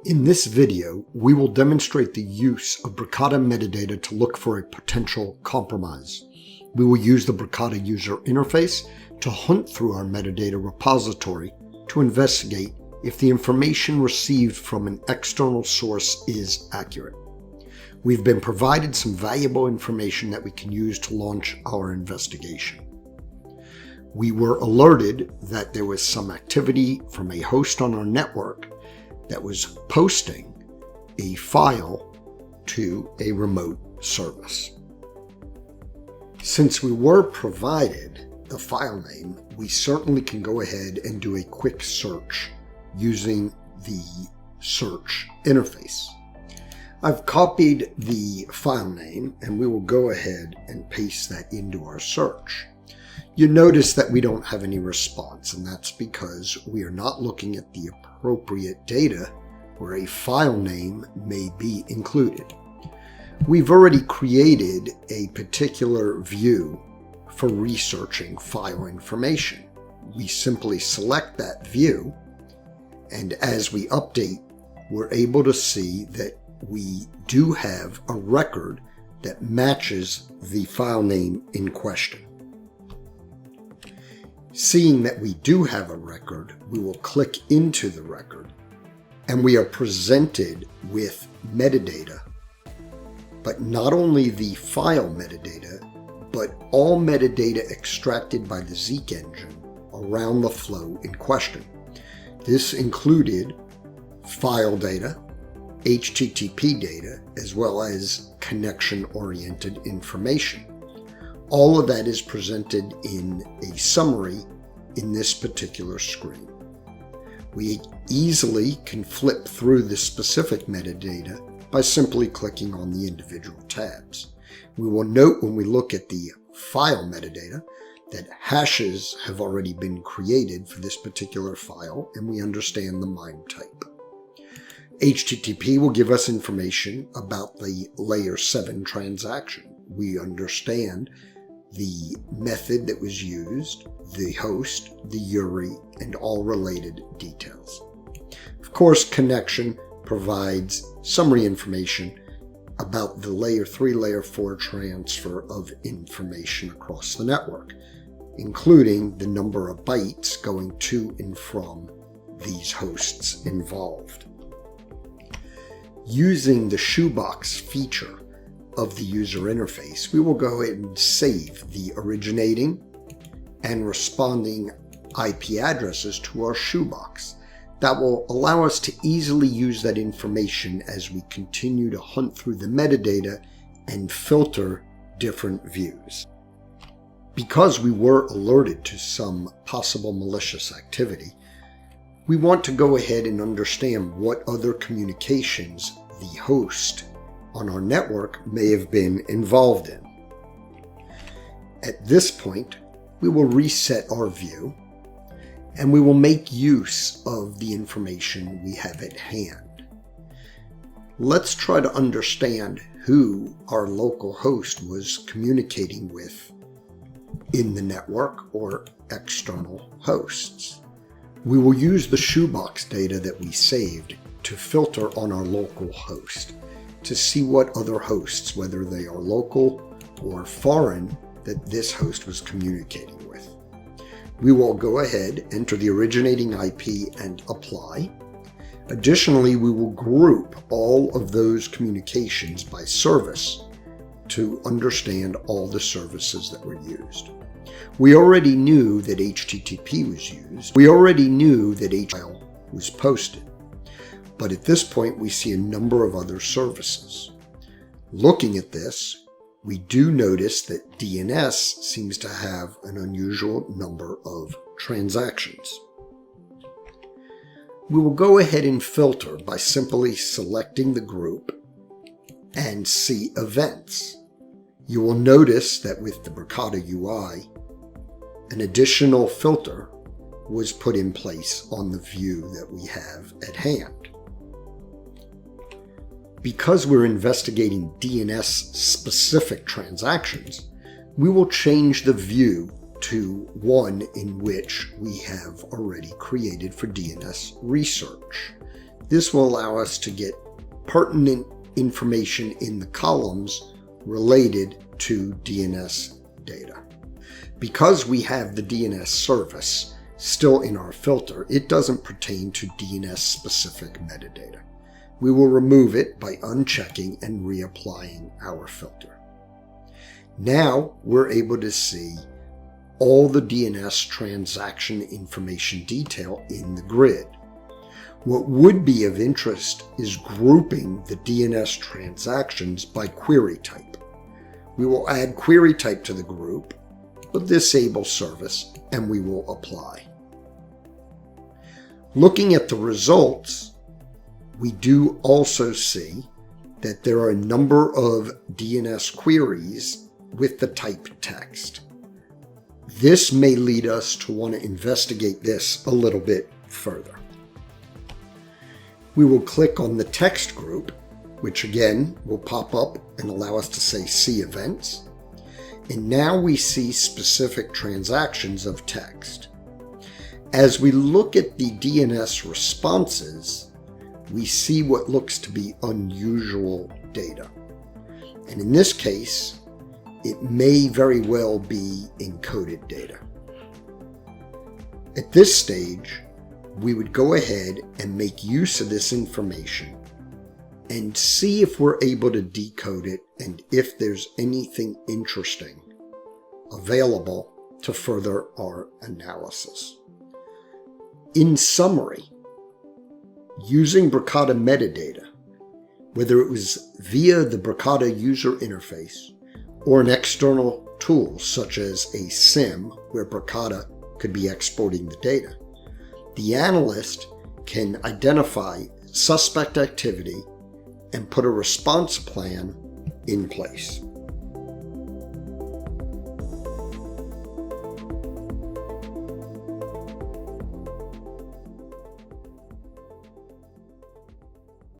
In this video, we will demonstrate the use of Bricata metadata to look for a potential compromise. We will use the Bricata user interface to hunt through our metadata repository to investigate if the information received from an external source is accurate. We've been provided some valuable information that we can use to launch our investigation. We were alerted that there was some activity from a host on our network that was posting a file to a remote service. Since we were provided the file name, we certainly can go ahead and do a quick search using the search interface. I've copied the file name and we will go ahead and paste that into our search. You notice that we don't have any response, and that's because we are not looking at the appropriate data where a file name may be included. We've already created a particular view for researching file information. We simply select that view, and as we update, we're able to see that we do have a record that matches the file name in question. Seeing that we do have a record, we will click into the record and we are presented with metadata, but not only the file metadata, but all metadata extracted by the Zeek engine around the flow in question. This included file data, HTTP data, as well as connection-oriented information. All of that is presented in a summary in this particular screen. We easily can flip through the specific metadata by simply clicking on the individual tabs. We will note when we look at the file metadata that hashes have already been created for this particular file, and we understand the MIME type. HTTP will give us information about the layer 7 transaction. We understand the method that was used, the host, the URI, and all related details. Of course, connection provides summary information about the layer 3, layer 4 transfer of information across the network, including the number of bytes going to and from these hosts involved. Using the shoebox feature of the user interface, we will go ahead and save the originating and responding IP addresses to our shoebox. That will allow us to easily use that information as we continue to hunt through the metadata and filter different views. Because we were alerted to some possible malicious activity, we want to go ahead and understand what other communications the host on our network may have been involved in. At this point, we will reset our view and we will make use of the information we have at hand. Let's try to understand who our local host was communicating with in the network or external hosts. We will use the shoebox data that we saved to filter on our local host to see what other hosts, whether they are local or foreign, that this host was communicating with. We will go ahead, enter the originating IP and apply. Additionally, we will group all of those communications by service to understand all the services that were used. We already knew that HTTP was used. We already knew that HTML was posted. But at this point, we see a number of other services. Looking at this, we do notice that DNS seems to have an unusual number of transactions. We will go ahead and filter by simply selecting the group and see events. You will notice that with the Bricata UI, an additional filter was put in place on the view that we have at hand. Because we're investigating DNS-specific transactions, We will change the view to one in which we have already created for DNS research. This will allow us to get pertinent information in the columns related to DNS data. Because we have the DNS service still in our filter, it doesn't pertain to DNS-specific metadata. We will remove it by unchecking and reapplying our filter. Now we're able to see all the DNS transaction information detail in the grid. What would be of interest is grouping the DNS transactions by query type. We will add query type to the group, we'll disable service, and we will apply. Looking at the results, we do also see that there are a number of DNS queries with the type text. This may lead us to want to investigate this a little bit further. We will click on the text group, which again will pop up and allow us to say see events. And now we see specific transactions of text. As we look at the DNS responses, we see what looks to be unusual data. And in this case, it may very well be encoded data. At this stage, we would go ahead and make use of this information and see if we're able to decode it and if there's anything interesting available to further our analysis. In summary, using Bricata metadata, whether it was via the Bricata user interface or an external tool such as a SIM where Bricata could be exporting the data, the analyst can identify suspect activity and put a response plan in place.